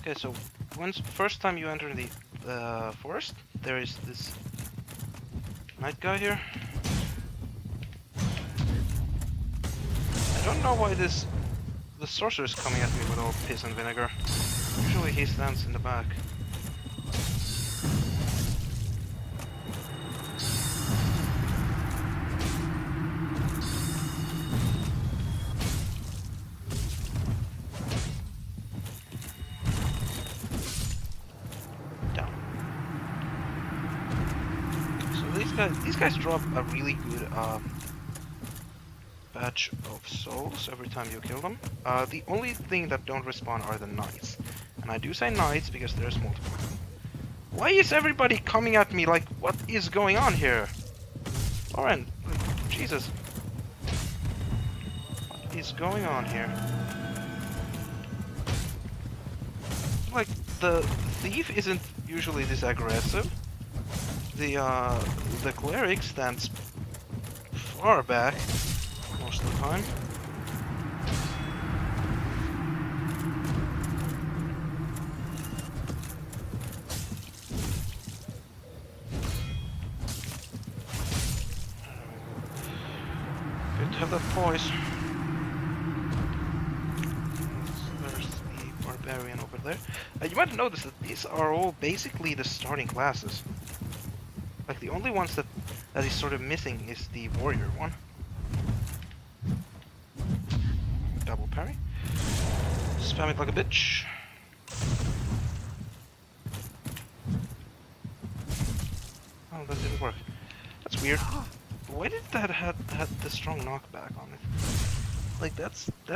Okay, so first time you enter the forest, there is this night guy here. I don't know why the sorcerer is coming at me with all piss and vinegar. Usually he stands in the back. Down. So these guys drop a really good batch of souls every time you kill them. The only thing that don't respawn are the knights. And I do say knights because there's multiple. Why is everybody coming at me like, what is going on here? Lauren, like, Jesus. What is going on here? Like, the thief isn't usually this aggressive. The cleric stands far back most of the time. Good to have that poise. There's the barbarian over there. You might notice that these are all basically the starting classes. Like the only ones that is sort of missing is the warrior one. Double parry. Spam it like a bitch. Oh, that didn't work. That's weird. Why did that had the strong knockback on it? Like that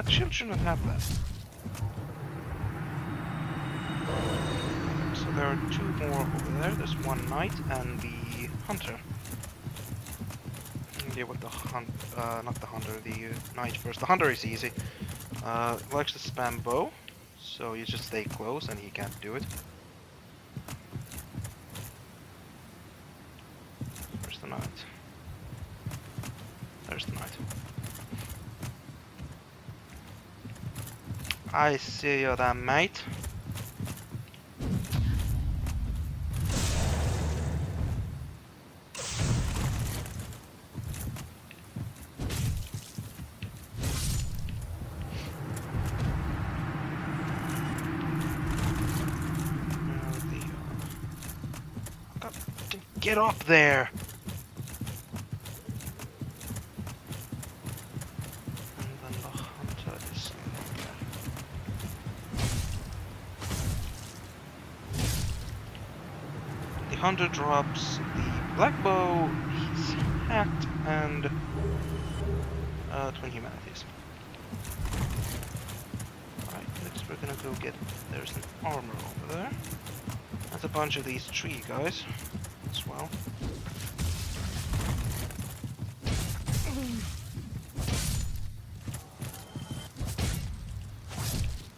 shield shouldn't have that. So there are two more over there. There's one knight and the hunter. Yeah, what the not the hunter, the knight first. The hunter is easy. Likes to spam bow, so you just stay close and he can't do it. Where's the knight? There's the knight. I see you there, mate. Get up there! And then the hunter is there. The hunter drops the black bow, his hat, and twin humanities. Alright, next we're gonna go get... There's an armor over there. That's a bunch of these tree guys as well.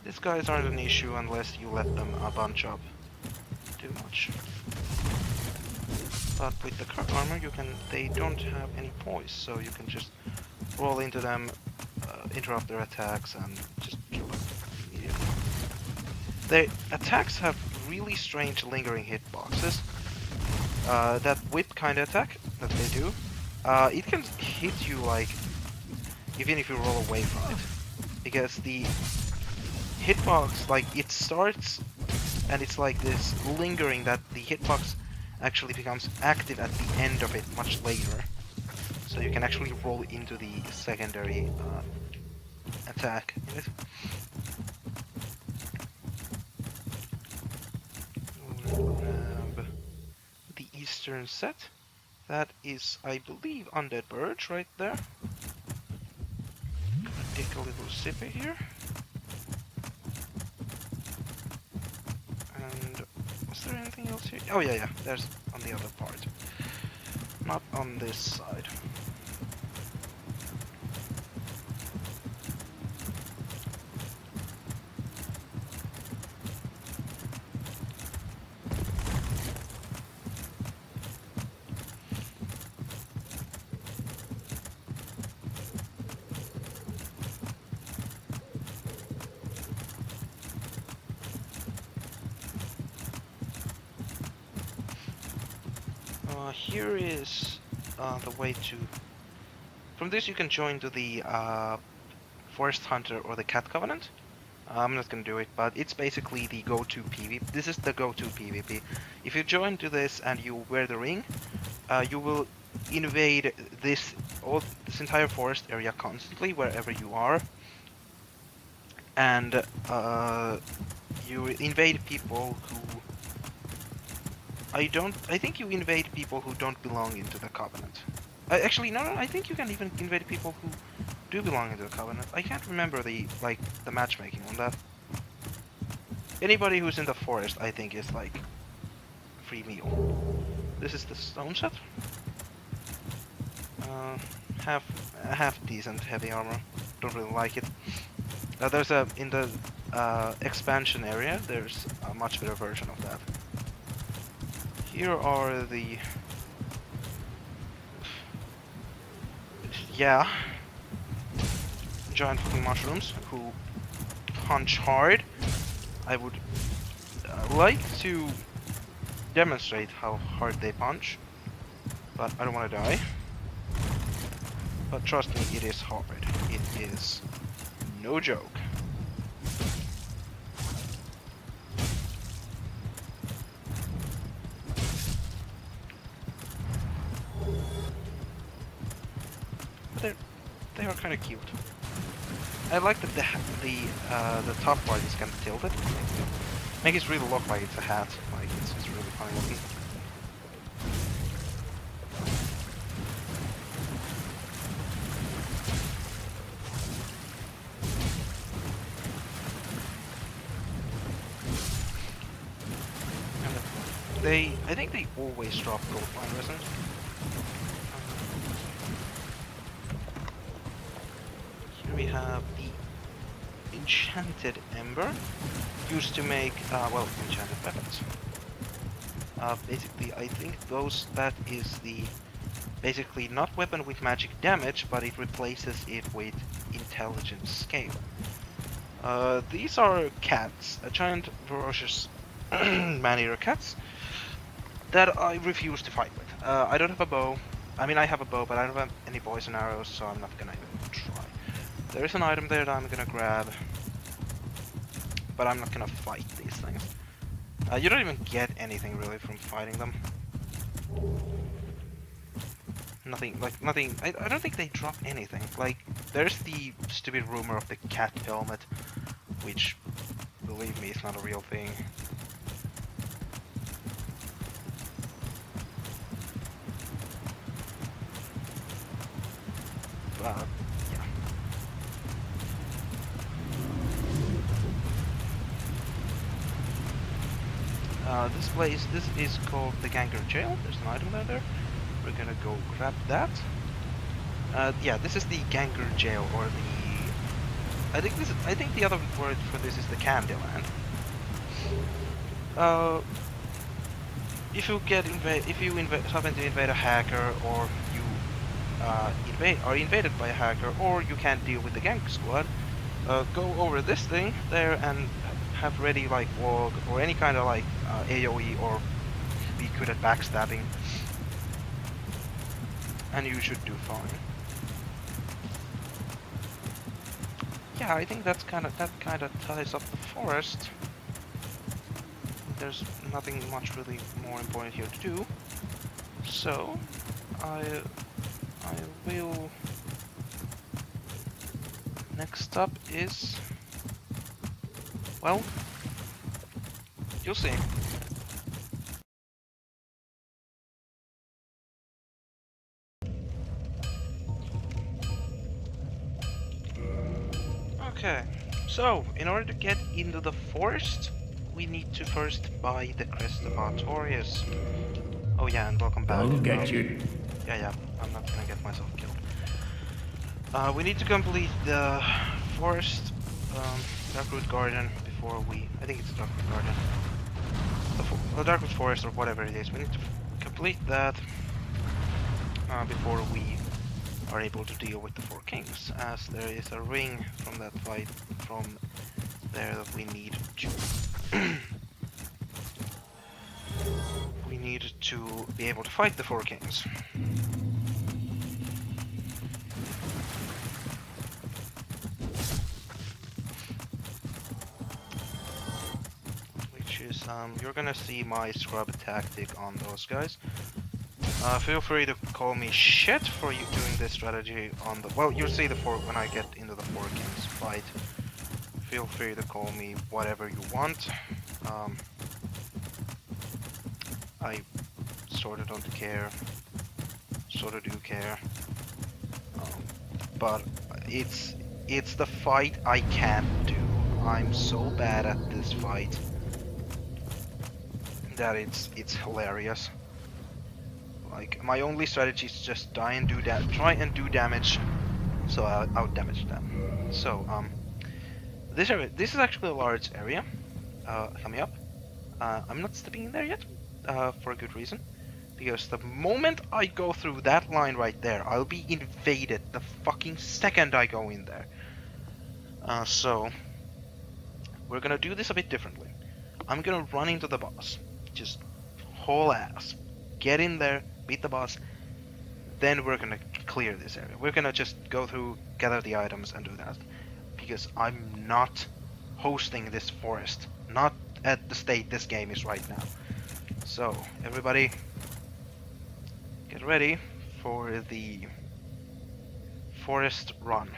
These guys aren't an issue unless you let them bunch up too much. But with the current armor, they don't have any poise, so you can just roll into them, interrupt their attacks, and just kill them immediately. Their attacks have really strange lingering hitboxes. That whip kind of attack that they do, it can hit you like even if you roll away from it, because the hitbox, like, it starts and it's like this lingering that the hitbox actually becomes active at the end of it much later, so you can actually roll into the secondary attack in it. The eastern set, that is, I believe, Undead Birch right there. Take a little sippy here. And was there anything else here? Oh yeah, there's on the other part. Not on this side. here is the way to... From this you can join to the Forest Hunter or the Cat Covenant. I'm not gonna do it, but it's basically the go-to PvP. This is the go-to PvP. If you join to this and you wear the ring, you will invade this entire forest area constantly, wherever you are. And you invade people who... I think you invade people who don't belong into the Covenant. Actually, no, I think you can even invade people who do belong into the Covenant. I can't remember the matchmaking on that. Anybody who's in the forest, I think, is like free meal. This is the stone set. Half decent heavy armor. Don't really like it. There's in the expansion area. There's a much better version of that. Here are the... Yeah. Giant fucking mushrooms who punch hard. I would like to demonstrate how hard they punch, but I don't want to die. But trust me, it is hard. It is no joke. But they are kind of cute. I like that the top part is kind of tilted. Make it really look like it's a hat. Like it's just really funny looking. I think they always drop gold line resonance. Here we have the enchanted ember, used to make well, enchanted weapons. Basically, I think that is the basically not weapon with magic damage, but it replaces it with intelligence scale. These are cats, giant ferocious man-eater cats that I refuse to fight with. I don't have a bow. I mean, I have a bow, but I don't have any poison arrows, so I'm not gonna even try. There is an item there that I'm gonna grab, but I'm not gonna fight these things. You don't even get anything really from fighting them. Nothing, like, nothing. I don't think they drop anything. Like, there's the stupid rumor of the cat helmet, which, believe me, is not a real thing. Yeah. This is called the Ganger Jail. There's an item there. We're gonna go grab that. Yeah, this is the Ganger Jail, or the... I think the other word for this is the Candyland. If you happen to invade a hacker, or you are invaded by a hacker, or you can't deal with the gang squad, go over this thing there and have ready like log or any kind of like AoE, or be good at backstabbing, and you should do fine. Yeah, I think that kind of ties up the forest. There's nothing much really more important here to do, so I will... Next up is... well, you'll see. Okay, so in order to get into the forest, we need to first buy the Crest of Artorius. Oh yeah, and welcome back. I'll get you. Yeah, I'm not gonna get myself killed. We need to complete the forest, Darkroot Garden before we... I think it's Darkroot Garden. The Darkroot Forest, or whatever it is. We need to complete that before we are able to deal with the Four Kings, as there is a ring from that fight from there that we need to we need to be able to fight the Four Kings. Which is, you're gonna see my scrub tactic on those guys. Feel free to call me shit for you doing this strategy on the... Well, you'll see when I get into the Four Kings fight. Feel free to call me whatever you want. I sorta don't care. Sorta do care. But it's the fight I can't do. I'm so bad at this fight that it's hilarious. Like, my only strategy is just try and do damage, so I'll out-damage them. So, this is actually a large area coming up. I'm not stepping in there yet, for a good reason. Because the moment I go through that line right there, I'll be invaded the fucking second I go in there. So, we're gonna do this a bit differently. I'm gonna run into the boss. Just whole ass. Get in there, beat the boss. Then we're gonna clear this area. We're gonna just go through, gather the items and do that. Because I'm not hosting this forest. Not at the state this game is right now. So, everybody, get ready for the forest run.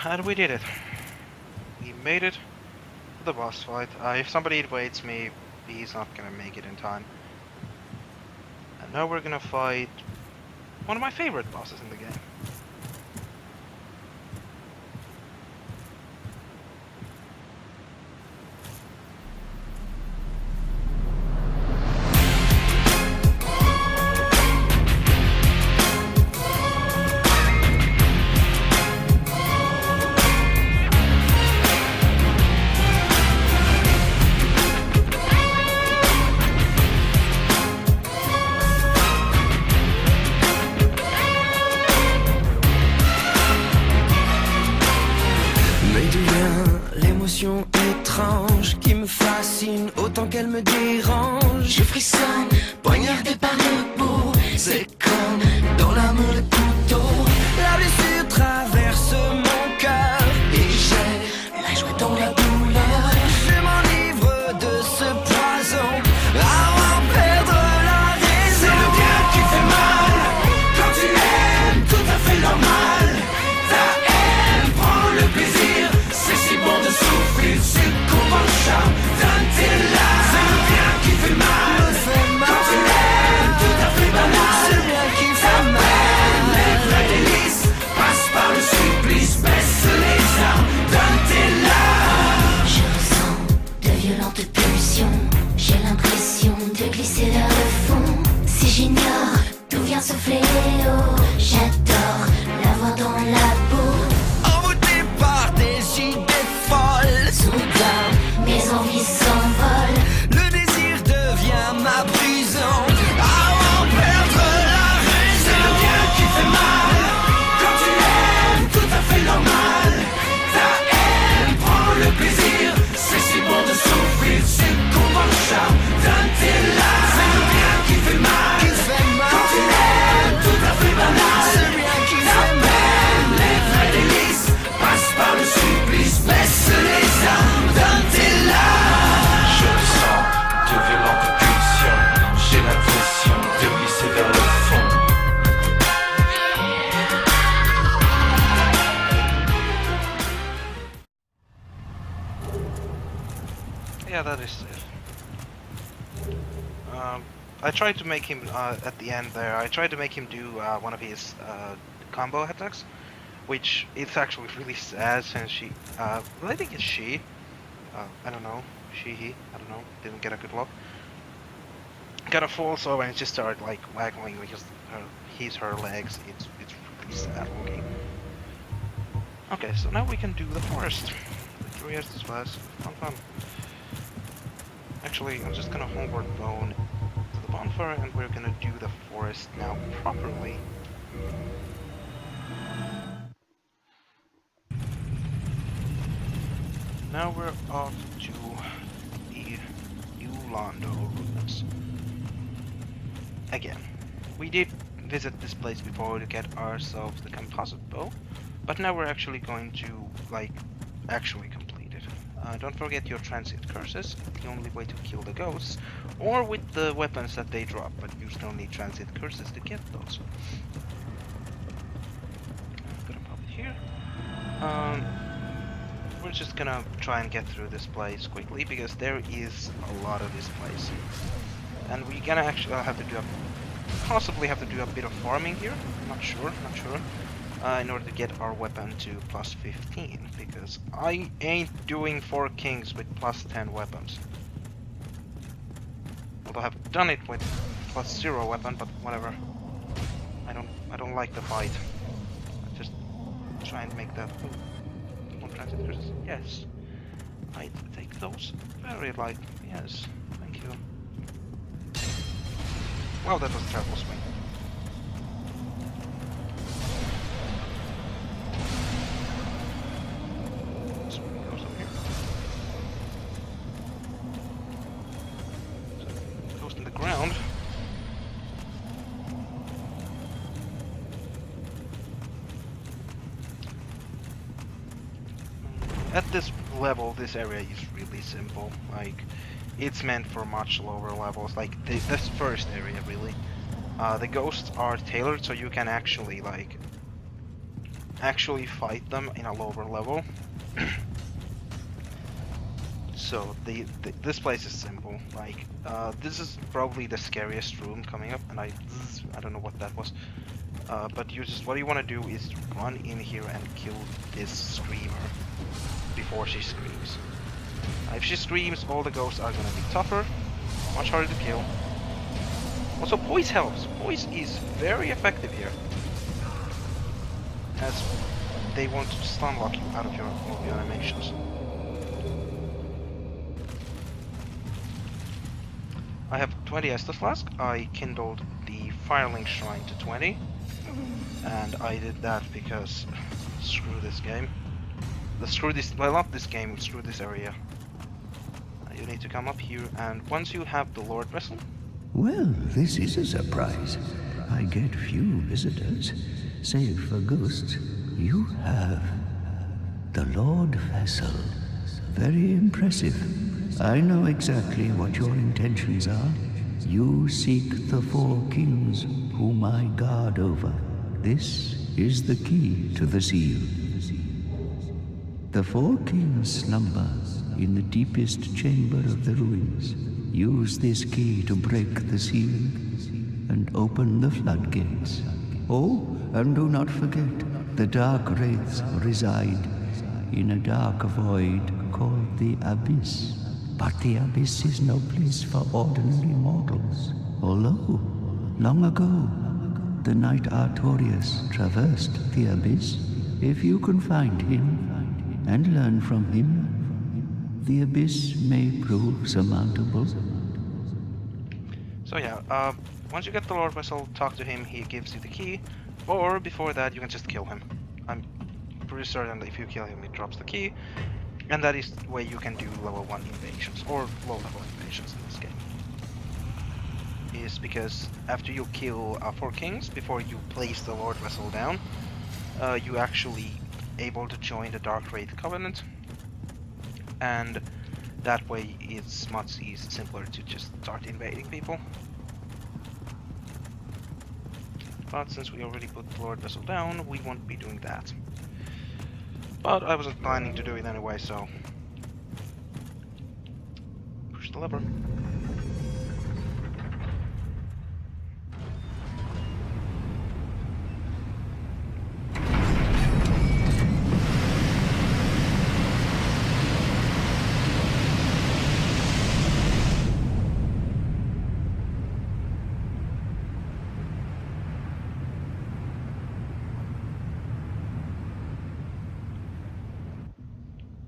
And we did it. We made it to the boss fight. If somebody waits me, he's not gonna make it in time. And now we're gonna fight one of my favorite bosses in the game. Étrange qui me fascine autant qu'elle me dérange. Je frissonne, poignardé par le peau. C'est comme dans l'amour le couteau. La blessure traverse mon cœur et j'ai la joie dans la douleur. Je m'enivre de ce poison avant de perdre la raison. C'est le bien qui fait mal quand tu aimes, tout à fait normal. Ta haine prend le plaisir, c'est si bon de souffrir. Donne tes larmes. C'est le bien qui fait mal. Quand tu l'aimes, tout à fait banal. Yeah, that is it. I tried to make him, at the end there, I tried to make him do one of his combo attacks, which is actually really sad since she, well, I think it's she, I don't know, he, I don't know, didn't get a good look. Kind of falls over and just started like waggling because her legs, it's really sad looking. Okay, so now we can do the forest. The rest is fast, fun. Actually, I'm just gonna homeward bone to the bonfire and we're gonna do the forest now properly. Now we're off to the new Londo ruins. Again, we did visit this place before to get ourselves the composite bow, but now we're actually going to, like, actually complete it. Don't forget your transit curses, the only way to kill the ghosts, or with the weapons that they drop, but you still need transit curses to get those. I'm gonna pop it here. We're just gonna try and get through this place quickly, because there is a lot of this place. And we're gonna actually have to do possibly have to do a bit of farming here, not sure, in order to get our weapon to plus 15, because I ain't doing 4 kings with plus 10 weapons. Although I've done it with plus 0 weapon, but whatever. I don't like the fight. I just try and make that. More transit curses. Yes. I take those very light. Yes. Thank you. Well, that was a terrible swing. Swing goes up here. So it goes in the ground. At this level, this area is really simple. Like, it's meant for much lower levels, like this first area really. The ghosts are tailored so you can actually fight them in a lower level. So this place is simple. Like this is probably the scariest room coming up, and I don't know what that was. But what you want to do is run in here and kill this screamer before she screams. If she screams, all the ghosts are gonna be tougher, much harder to kill. Also, poise helps. Poise is very effective here, as they want to stun lock you out of your animations. I have 20 Estus Flask. I kindled the Firelink Shrine to 20, and I did that because screw this game. Well, not this game, screw this area. You need to come up here, and once you have the Lord Vessel... Well, this is a surprise. I get few visitors. Save for ghosts, you have the Lord Vessel. Very impressive. I know exactly what your intentions are. You seek the 4 kings whom I guard over. This is the key to the seal. The 4 kings slumber in the deepest chamber of the ruins. Use this key to break the ceiling and open the floodgates. Oh, and do not forget, the dark wraiths reside in a dark void called the Abyss. But the Abyss is no place for ordinary mortals. Although, long ago, the knight Artorius traversed the Abyss. If you can find him and learn from him, the Abyss may prove surmountable. So yeah, once you get the Lord Vessel, talk to him, he gives you the key, or before that you can just kill him. I'm pretty certain that if you kill him he drops the key, and that is the way you can do level 1 invasions, or low level invasions in this game. Is because after you kill 4 kings, before you place the Lord Vessel down, you actually able to join the Dark Wraith Covenant, and that way it's much simpler to just start invading people. But since we already put the Lord Vessel down, we won't be doing that. But I wasn't planning to do it anyway, so the lever.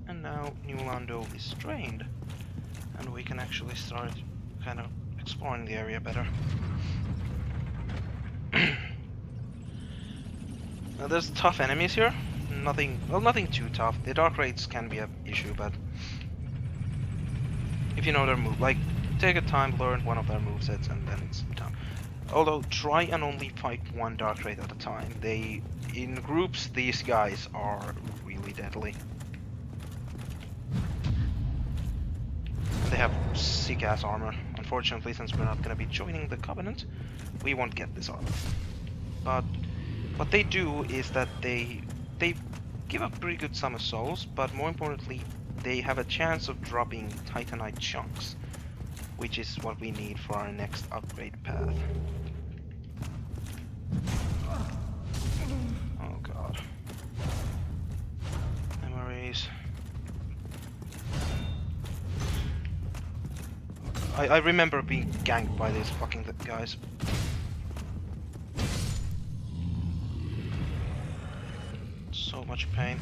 And now New Londo is drained, and we can actually start kind of exploring the area better. Now there's tough enemies here. Nothing too tough. The dark raids can be an issue, but if you know their move, like take a time, learn one of their movesets, and then it's done. Although try and only fight one dark raid at a time. In groups, these guys are really deadly. They have sick-ass armor. Unfortunately, since we're not going to be joining the Covenant, we won't get this armor. But what they do is that they give a pretty good sum of souls, but more importantly, they have a chance of dropping Titanite chunks, which is what we need for our next upgrade path. Oh god. Memories. I remember being ganked by these fucking guys. So much pain.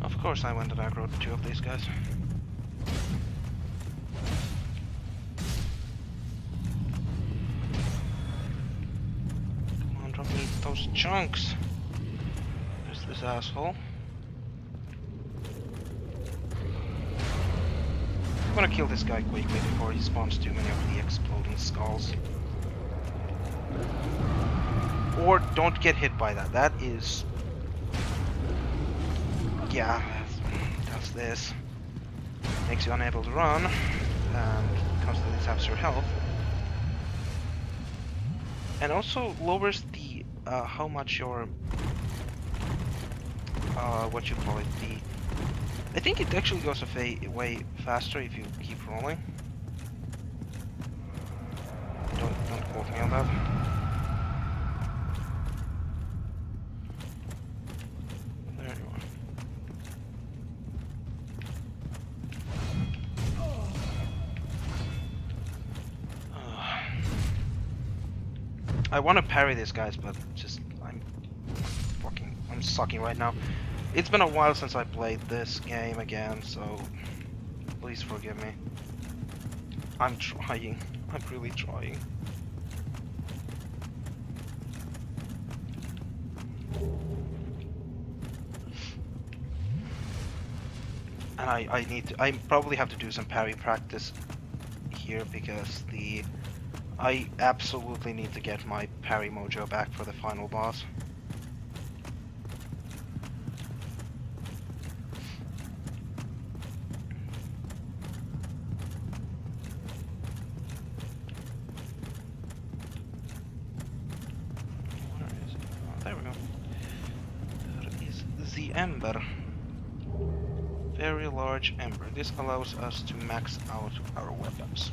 Of course I went and aggroed two of these guys. Come on, drop me those chunks. There's this asshole. I'm gonna kill this guy quickly before he spawns too many of the exploding skulls. Or don't get hit by that. That is... yeah, that's this. Makes you unable to run, and constantly taps your health. And also lowers the, how much your, what you call it, I think it actually goes way faster if you keep rolling. Don't quote me on that. There you are. I want to parry these guys, but just I'm sucking right now. It's been a while since I played this game again, so please forgive me. I'm trying. I'm really trying. And I probably have to do some parry practice here because I absolutely need to get my parry mojo back for the final boss. Where is it? Oh, there we go. There is the ember. Very large ember. This allows us to max out our weapons.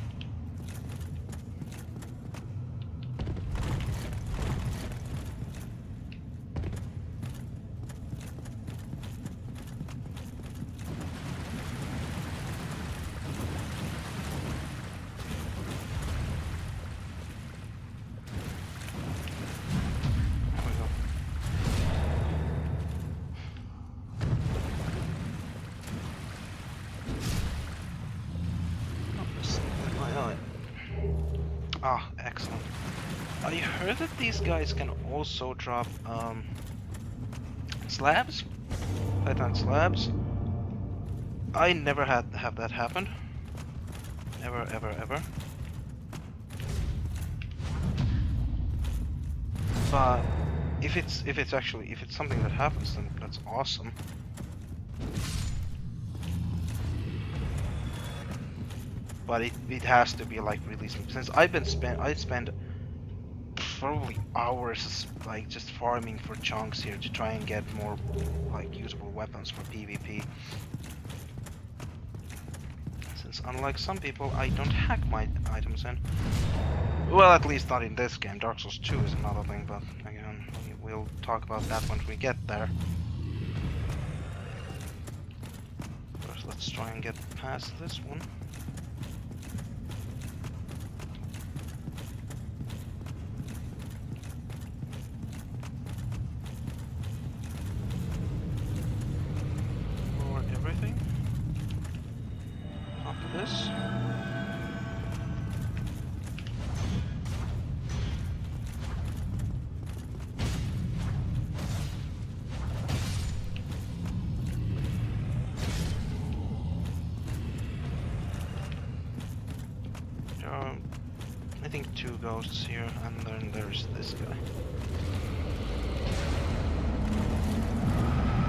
Ah, excellent. I heard that these guys can also drop slabs, Titan slabs. I never have that happen. Ever, ever, ever. But if it's something that happens, then that's awesome. but it has to be like really since I spent probably hours like just farming for chunks here to try and get more like usable weapons for PvP. Since unlike some people, I don't hack my items in. Well, at least not in this game. Dark Souls 2 is another thing, but again, we'll talk about that when we get there. First, let's try and get past this one. Lower everything. After this. I think 2 ghosts here, and then there's this guy.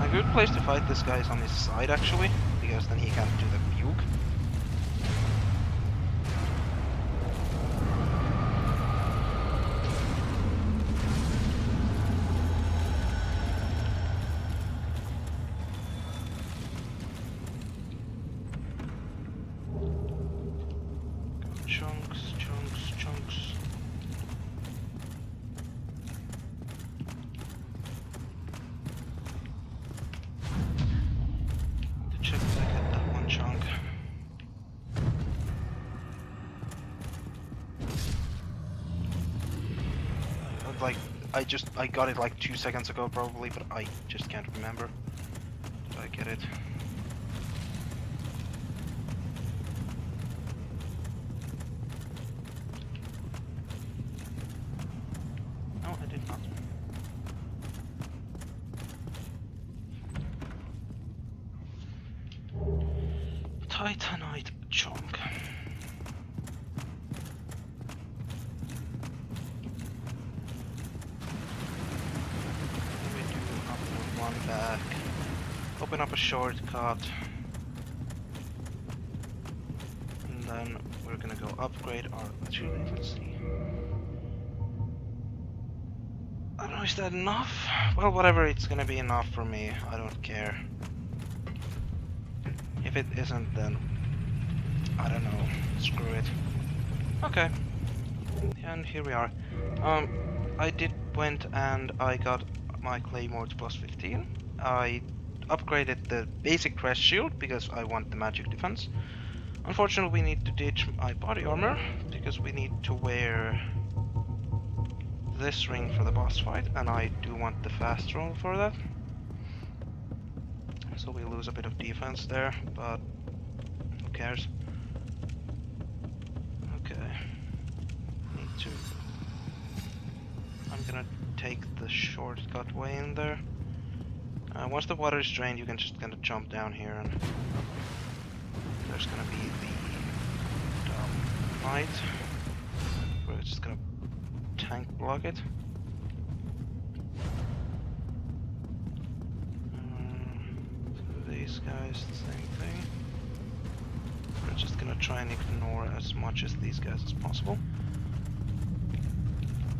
A good place to fight this guy is on his side actually, because then he can't do the puke. Chunks. To check if I get that one chunk. Like, I got it like 2 seconds ago probably, but I just can't remember. Did I get it? No, I did not. Titanite chunk. We do upload one back. Open up a shortcut. And then we're gonna go upgrade our... Actually, let's see. I don't know, is that enough? Well, whatever, it's gonna be enough for me. I don't care. If it isn't, then I don't know. Screw it. Okay. And here we are. I went and I got my claymore to +15. I upgraded the basic crest shield because I want the magic defense. Unfortunately, we need to ditch my body armor because we need to wear this ring for the boss fight, and I do want the fast roll for that. So we lose a bit of defense there, but who cares? Okay. Need to... I'm gonna take the shortcut way in there. Once the water is drained, you can just kind of jump down here, and there's gonna be the fight. We're just gonna tank block it. These guys, the same thing. We're just gonna try and ignore as much as these guys as possible.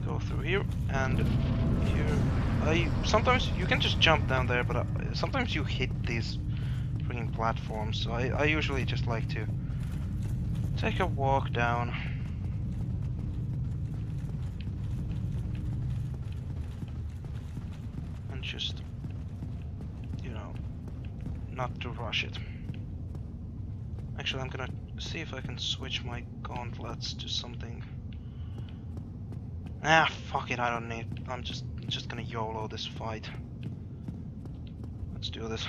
Go through here and here. Sometimes you can just jump down there, but sometimes you hit these freaking platforms. So I usually just like to take a walk down. And just, you know, not to rush it. Actually, I'm gonna see if I can switch my gauntlets to something. Ah, fuck it, I don't need. I'm just gonna YOLO this fight. Let's do this.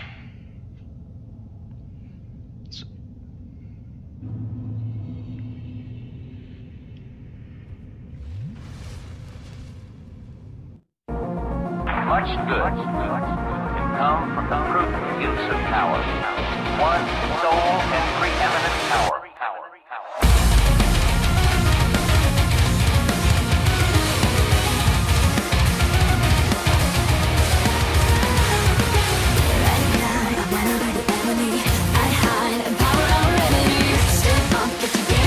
Much good can come from the prudent use of power. One sole and preeminent power. I hide and power our remedy. Step up, get together.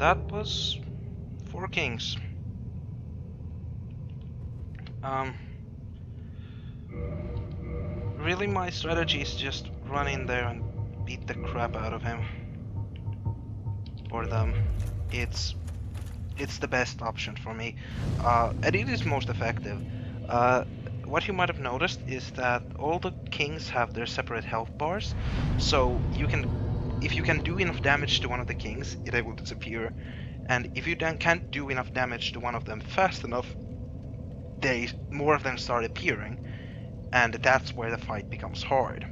that was 4 kings. Really, my strategy is just run in there and beat the crap out of him. Or them. It's the best option for me. And it is most effective. What you might have noticed is that all the kings have their separate health bars, so if you can do enough damage to one of the kings, it will disappear, and if you then can't do enough damage to one of them fast enough, more of them start appearing, and that's where the fight becomes hard.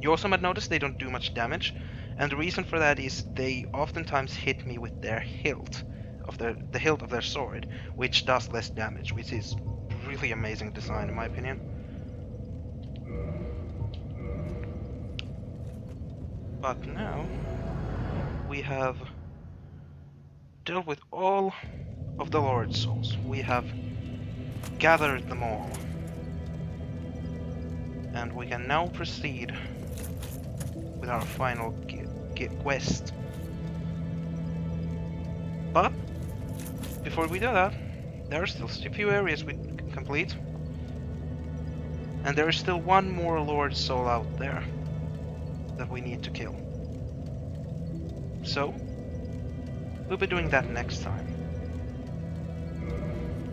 You also might notice they don't do much damage, and the reason for that is they oftentimes hit me with their hilt of the hilt of their sword, which does less damage, which is really amazing design in my opinion. But now we have dealt with all of the Lord's souls. We have gathered them all. And we can now proceed with our final quest. But before we do that, there are still a few areas we can complete. And there is still one more Lord's soul out there that we need to kill. So, we'll be doing that next time.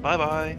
Bye bye!